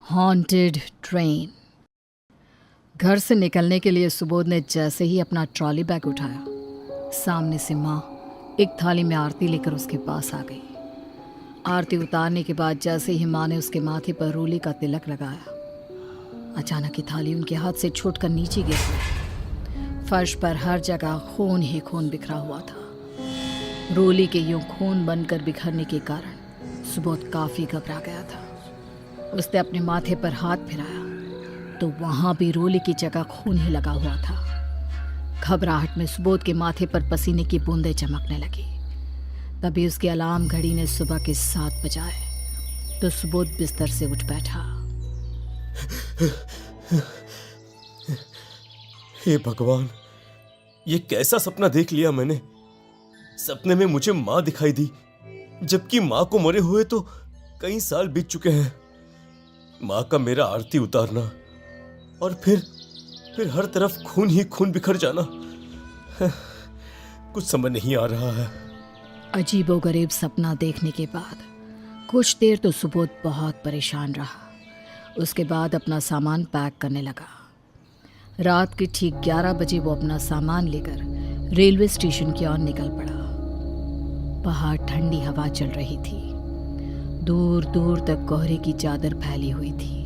Haunted train. घर से निकलने के लिए सुबोध ने जैसे ही अपना ट्रॉली बैग उठाया, सामने से माँ एक थाली में आरती लेकर उसके पास आ गई। आरती उतारने के बाद जैसे ही माँ ने उसके माथे पर रोली का तिलक लगाया, अचानक ही थाली उनके हाथ से छूटकर नीचे गिर गई। फर्श पर हर जगह खून ही खून बिखरा हुआ था। रोली के यूं खून बनकर बिखरने के कारण सुबोध काफ़ी घबरा गया था। उसने अपने माथे पर हाथ फिराया तो वहाँ भी रोली की जगह खून ही लगा हुआ था। घबराहट में सुबोध के माथे पर पसीने की बूंदें चमकने लगी। तभी उसकी अलार्म घड़ी ने सुबह के 7 बजाए तो सुबोध बिस्तर से उठ बैठा। हे भगवान, ये कैसा सपना देख लिया मैंने। सपने में मुझे माँ दिखाई दी, जबकि माँ को मरे हुए तो कई साल बीत चुके हैं। माँ का मेरा आरती उतारना और फिर हर तरफ खून ही खून बिखर जाना, कुछ समझ नहीं आ रहा है। अजीबोगरीब सपना देखने के बाद कुछ देर तो सुबोध बहुत परेशान रहा। उसके बाद अपना सामान पैक करने लगा। रात के ठीक 11 बजे वो अपना सामान लेकर रेलवे स्टेशन की ओर निकल पड़ा। बाहर ठंडी हवा चल रही थी। दूर दूर तक कोहरे की चादर फैली हुई थी।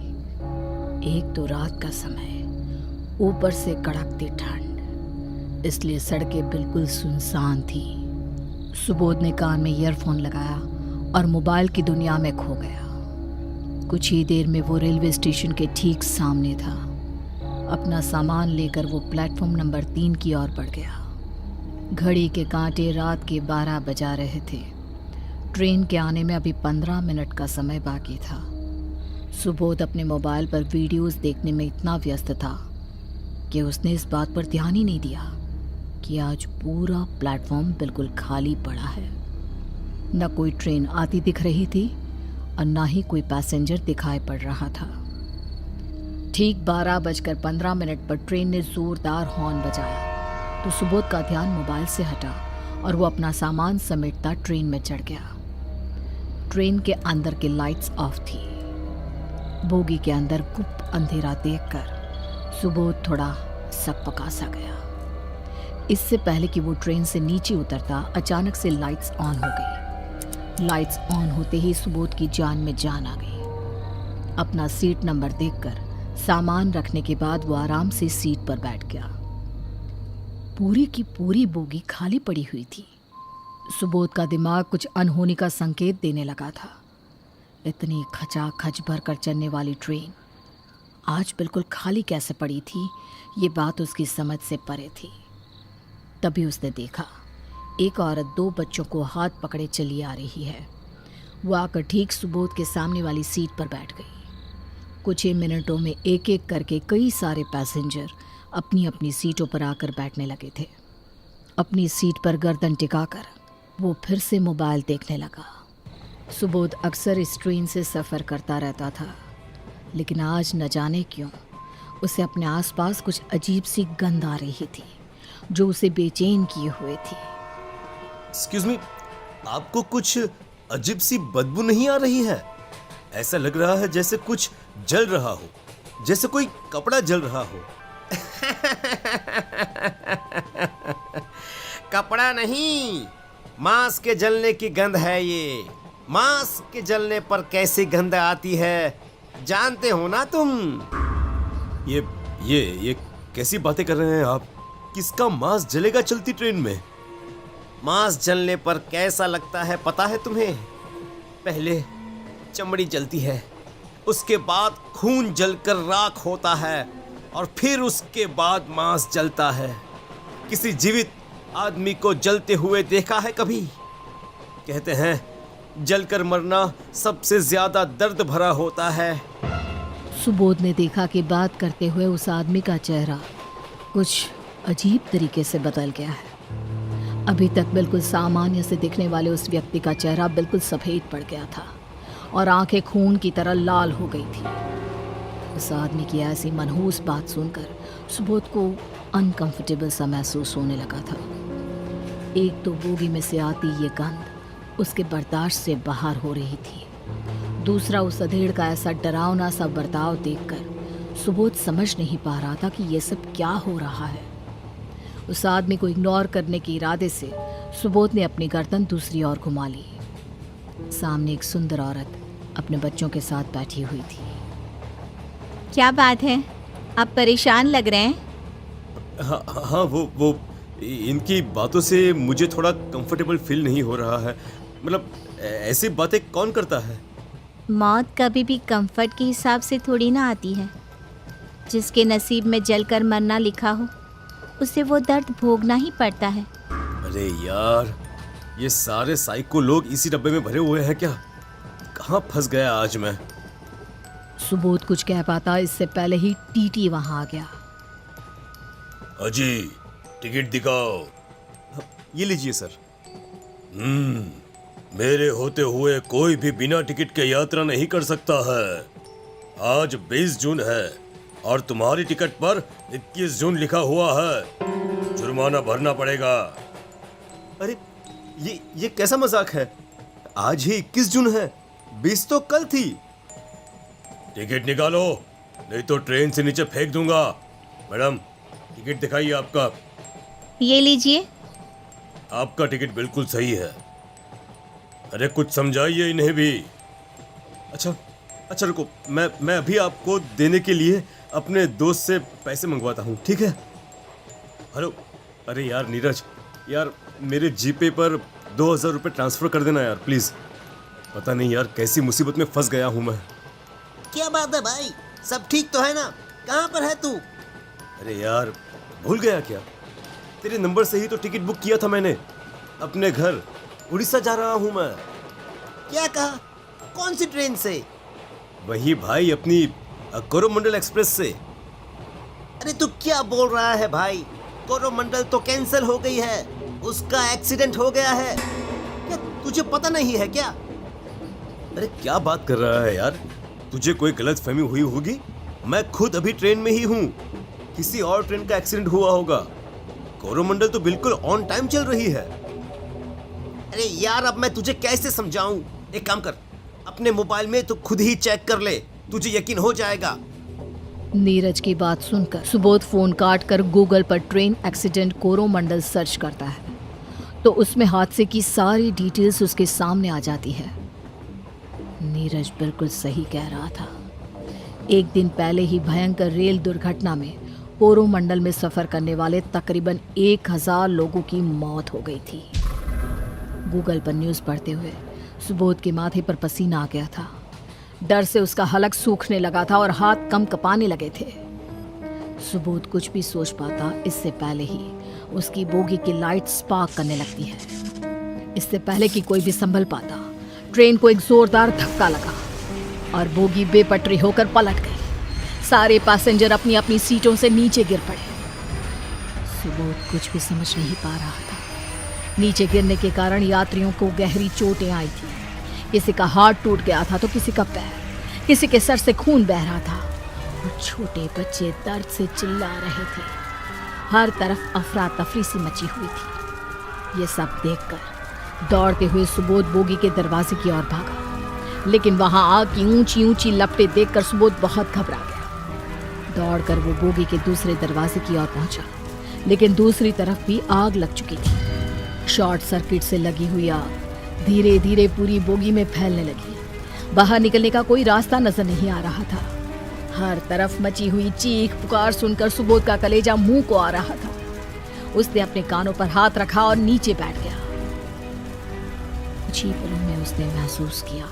एक तो रात का समय, ऊपर से कड़कती ठंड, इसलिए सड़कें बिल्कुल सुनसान थी। सुबोध ने कान में ईयरफोन लगाया और मोबाइल की दुनिया में खो गया। कुछ ही देर में वो रेलवे स्टेशन के ठीक सामने था। अपना सामान लेकर वो प्लेटफॉर्म नंबर 3 की ओर बढ़ गया। घड़ी के कांटे रात के 12 बजा रहे थे। ट्रेन के आने में अभी 15 मिनट का समय बाकी था। सुबोध अपने मोबाइल पर वीडियोस देखने में इतना व्यस्त था कि उसने इस बात पर ध्यान ही नहीं दिया कि आज पूरा प्लेटफॉर्म बिल्कुल खाली पड़ा है। न कोई ट्रेन आती दिख रही थी और न ही कोई पैसेंजर दिखाई पड़ रहा था। ठीक 12:15 पर ट्रेन ने जोरदार हॉर्न बजाया तो सुबोध का ध्यान मोबाइल से हटा और वो अपना सामान समेटता ट्रेन में चढ़ गया। ट्रेन के अंदर की लाइट्स ऑफ थी। बोगी के अंदर गुप्त अंधेरा देखकर सुबोध थोड़ा सकपका सा गया। इससे पहले कि वो ट्रेन से नीचे उतरता, अचानक से लाइट्स ऑन हो गई। लाइट्स ऑन होते ही सुबोध की जान में जान आ गई। अपना सीट नंबर देखकर सामान रखने के बाद वो आराम से सीट पर बैठ गया। पूरी की पूरी बोगी खाली पड़ी हुई थी। सुबोध का दिमाग कुछ अनहोनी का संकेत देने लगा था। इतनी खचाखच भरकर चलने वाली ट्रेन आज बिल्कुल खाली कैसे पड़ी थी, ये बात उसकी समझ से परे थी। तभी उसने देखा एक औरत 2 बच्चों को हाथ पकड़े चली आ रही है। वो आकर ठीक सुबोध के सामने वाली सीट पर बैठ गई। कुछ ही मिनटों में एक एक करके कई सारे पैसेंजर अपनी अपनी सीटों पर आकर बैठने लगे थे। अपनी सीट पर गर्दन टिकाकर वो फिर से मोबाइल देखने लगा। सुबोध अक्सर इस ट्रेन से सफ़र करता रहता था, लेकिन आज न जाने क्यों उसे अपने आसपास कुछ अजीब सी गंध आ रही थी जो उसे बेचैन किए हुए थी। एक्सक्यूज मी, आपको कुछ अजीब सी बदबू नहीं आ रही है? ऐसा लग रहा है जैसे कुछ जल रहा हो, जैसे कोई कपड़ा जल रहा हो। कपड़ा नहीं, मांस के जलने की गंध है ये। मांस के जलने पर कैसी गंध आती है जानते हो ना तुम? ये कैसी बातें कर रहे हैं आप? किसका मांस जलेगा चलती ट्रेन में? मांस जलने पर कैसा लगता है पता है तुम्हें? पहले चमड़ी जलती है, उसके बाद खून जलकर राख होता है और फिर उसके बाद मांस जलता है। किसी जीवित आदमी को जलते हुए देखा है कभी? कहते हैं जलकर मरना सबसे ज्यादा दर्द भरा होता है। सुबोध ने देखा कि बात करते हुए उस आदमी का चेहरा कुछ अजीब तरीके से बदल गया है। अभी तक बिल्कुल सामान्य से दिखने वाले उस व्यक्ति का चेहरा बिल्कुल सफ़ेद पड़ गया था और आंखें खून की तरह लाल हो गई थी। उस आदमी की ऐसी मनहूस बात सुनकर सुबोध को अनकंफर्टेबल सा महसूस होने लगा था। एक तो बोगी में से आती ये गंध उसके बर्दाश्त से बाहर हो रही थी। दूसरा उस अधेड़ का ऐसा डरावना सा बर्ताव देखकर सुबोध समझ नहीं पा रहा था कि ये सब क्या हो रहा है। उस आदमी को इग्नोर करने के इरादे से सुबोध ने अपनी गर्दन दूसरी ओर घुमा ली। सामने एक सुंदर औरत अपने बच्चों के साथ बैठी हुई थी। क्या बात है, आप परेशान लग रहे हैं? हाँ हाँ, वो इनकी बातों से मुझे थोड़ा कंफर्टेबल फील नहीं हो रहा है। मतलब ऐसी बातें कौन करता है? मौत कभी भी कंफर्ट के हिसाब से थोड़ी ना आती है। जिसके नसीब में जलकर मरना लिखा हो उसे वो दर्द भोगना ही पड़ता है। अरे यार, ये सारे साइको लोग इसी डब्बे में भरे हुए हैं क्या? कहाँ फंस गया आज मैं। सुबोध कुछ कह पाता इससे पहले ही टीटी वहां आ गया। अजी, टिकट दिखाओ। ये लीजिए सर। मेरे होते हुए कोई भी बिना टिकट के यात्रा नहीं कर सकता है। आज 20 जून है और तुम्हारी टिकट पर 21 जून लिखा हुआ है। जुर्माना भरना पड़ेगा। अरे ये कैसा मजाक है? आज ही 21 जून है, 20 तो कल थी। टिकट निकालो, नहीं तो ट्रेन से नीचे फेंक दूंगा। मैडम, टिकट दिखाइए आपका। ये लीजिए। आपका टिकट बिल्कुल सही है। अरे कुछ समझाइए इन्हें भी। अच्छा रुको, मैं अभी आपको देने के लिए अपने दोस्त से पैसे मंगवाता हूँ, ठीक है? हेलो, अरे यार नीरज, यार मेरे जीपे पर 2000 रुपये ट्रांसफ़र कर देना यार प्लीज़। पता नहीं यार कैसी मुसीबत में फंस गया हूँ मैं। क्या बात है भाई, सब ठीक तो है ना? कहाँ पर है तू? अरे यार, भूल गया क्या? तेरे नंबर से ही तो टिकट बुक किया था मैंने। अपने घर उड़ीसा जा रहा हूँ मैं। क्या कहा? कौन सी ट्रेन से? वही भाई, अपनी कोरोमंडल एक्सप्रेस से। अरे तू क्या बोल रहा है भाई? कोरोमंडल तो कैंसिल हो गई है, उसका एक्सीडेंट हो गया है। क्या तुझे पता नहीं है क्या? अरे क्या बात कर रहा है यार? तुझे कोई गलत फहमी हुई होगी। मैं खुद अभी ट्रेन में ही हूँ। किसी और ट्रेन का एक्सीडेंट हुआ होगा। कोरोमंडल तो बिल्कुल ऑन टाइम चल रही है। अरे यार, अब मैं तुझे कैसे समझाऊं? एक काम कर, अपने मोबाइल में तो खुद ही चेक कर ले, तुझे यकीन हो जाएगा। नीरज की बात सुनकर सुबोध फोन काट कर गूगल पर ट्रेन एक्सीडेंट कोरोमंडल सर्च करता है तो उसमें हादसे की सारी डिटेल्स उसके सामने आ जाती है। नीरज बिल्कुल सही कह रहा था। एक दिन पहले ही भयंकर रेल दुर्घटना में कोरोमंडल में सफर करने वाले तकरीबन 1000 लोगों की मौत हो गई थी। गूगल पर न्यूज़ पढ़ते हुए सुबोध के माथे पर पसीना आ गया था। डर से उसका हलक सूखने लगा था और हाथ कम कपाने लगे थे। सुबोध कुछ भी सोच पाता इससे पहले ही उसकी बोगी की लाइट स्पार्क करने लगती है। इससे पहले कि कोई भी संभल पाता, ट्रेन को एक जोरदार धक्का लगा और बोगी बेपटरी होकर पलट गई। सारे पैसेंजर अपनी अपनी सीटों से नीचे गिर पड़े। सुबोध कुछ भी समझ नहीं पा रहा था। नीचे गिरने के कारण यात्रियों को गहरी चोटें आई थी। किसी का हाथ टूट गया था तो किसी का पैर, किसी के सर से खून बह रहा था और छोटे बच्चे दर्द से चिल्ला रहे थे। हर तरफ अफरा तफरी सी मची हुई थी। ये सब देखकर दौड़ते हुए सुबोध बोगी के दरवाजे की ओर भागा, लेकिन वहां आग की ऊंची ऊंची लपटें देखकर सुबोध बहुत घबरा गया। दौड़कर वो बोगी के दूसरे दरवाजे की ओर पहुंचा, लेकिन दूसरी तरफ भी आग लग चुकी थी। शॉर्ट सर्किट से लगी हुई आग धीरे धीरे पूरी बोगी में फैलने लगी। बाहर निकलने का कोई रास्ता नजर नहीं आ रहा था। हर तरफ मची हुई चीख पुकार सुनकर सुबोध का कलेजा मुंह को आ रहा था। उसने अपने कानों पर हाथ रखा और नीचे बैठ गया। कुछ ही पलों में उसने महसूस किया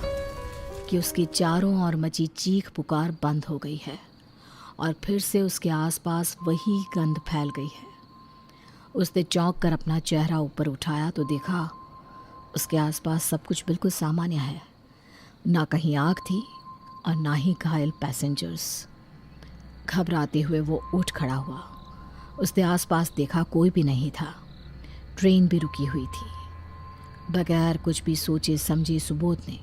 कि उसकी चारों ओर मची चीख पुकार बंद हो गई है और फिर से उसके आसपास वही गंध फैल गई है। उसने चौंक कर अपना चेहरा ऊपर उठाया तो देखा उसके आसपास सब कुछ बिल्कुल सामान्य है। ना कहीं आग थी और ना ही घायल पैसेंजर्स। घबराते हुए वो उठ खड़ा हुआ। उसने आसपास देखा, कोई भी नहीं था। ट्रेन भी रुकी हुई थी। बगैर कुछ भी सोचे समझे सुबोध ने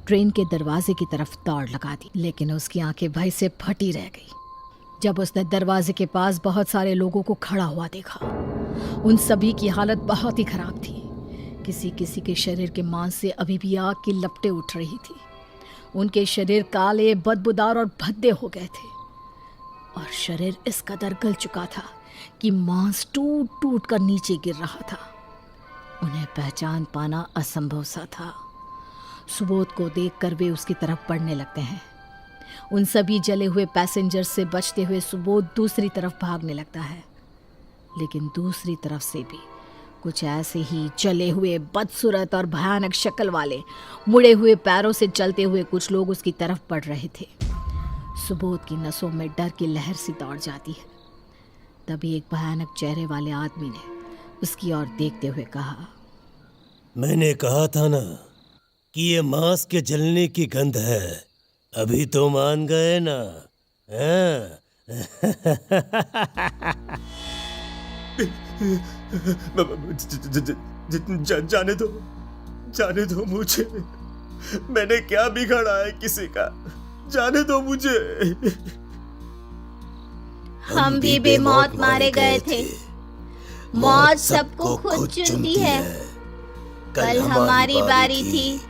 ट्रेन के दरवाजे की तरफ दौड़ लगा दी, लेकिन उसकी आंखें भय से फटी रह गई जब उसने दरवाजे के पास बहुत सारे लोगों को खड़ा हुआ देखा। उन सभी की हालत बहुत ही खराब थी। किसी किसी के शरीर के मांस से अभी भी आग की लपटें उठ रही थी। उनके शरीर काले, बदबूदार और भद्दे हो गए थे और शरीर इस कदर गल चुका था कि मांस टूट टूट कर नीचे गिर रहा था। उन्हें पहचान पाना असंभव सा था। सुबोध को देखकर वे उसकी तरफ बढ़ने लगते हैं। उन सभी जले हुए पैसेंजर्स से बचते हुए सुबोध दूसरी तरफ भागने लगता है, लेकिन दूसरी तरफ से भी कुछ ऐसे ही जले हुए, बदसूरत और भयानक शक्ल वाले मुड़े हुए पैरों से चलते हुए कुछ लोग उसकी तरफ बढ़ रहे थे। सुबोध की नसों में डर की लहर सी दौड़ जाती है। तभी एक भयानक चेहरे वाले आदमी ने उसकी ओर देखते हुए कहा, मैंने कहा था ना कि ये मांस के जलने की गंध है। अभी तो मान गए ना? हाँ? जाने दो मुझे। मैंने क्या बिगाड़ा है किसी का? जाने दो मुझे। हम भी बेमौत मारे गए थे। मौत सबको खुद चुनती है। कल हमारी बारी थी,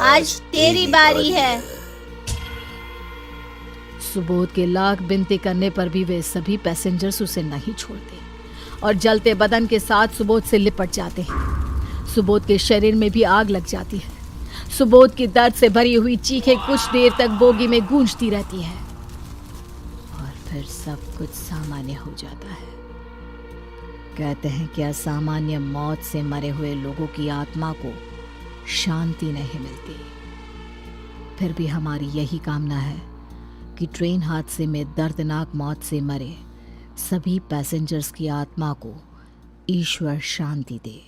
आज तेरी बारी है। सुबोध के लाख विनती करने पर भी वे सभी पैसेंजर्स उसे नहीं छोड़ते और जलते बदन के साथ सुबोध से लिपट जाते हैं। सुबोध के शरीर में भी आग लग जाती है। सुबोध की दर्द से भरी हुई चीखें कुछ देर तक बोगी में गूंजती रहती है और फिर सब कुछ सामान्य हो जाता है। कहते हैं कि असामान्य मौत से मरे हुए लोगों की आत्मा को शांति नहीं मिलती। फिर भी हमारी यही कामना है कि ट्रेन हादसे में दर्दनाक मौत से मरे सभी पैसेंजर्स की आत्मा को ईश्वर शांति दे।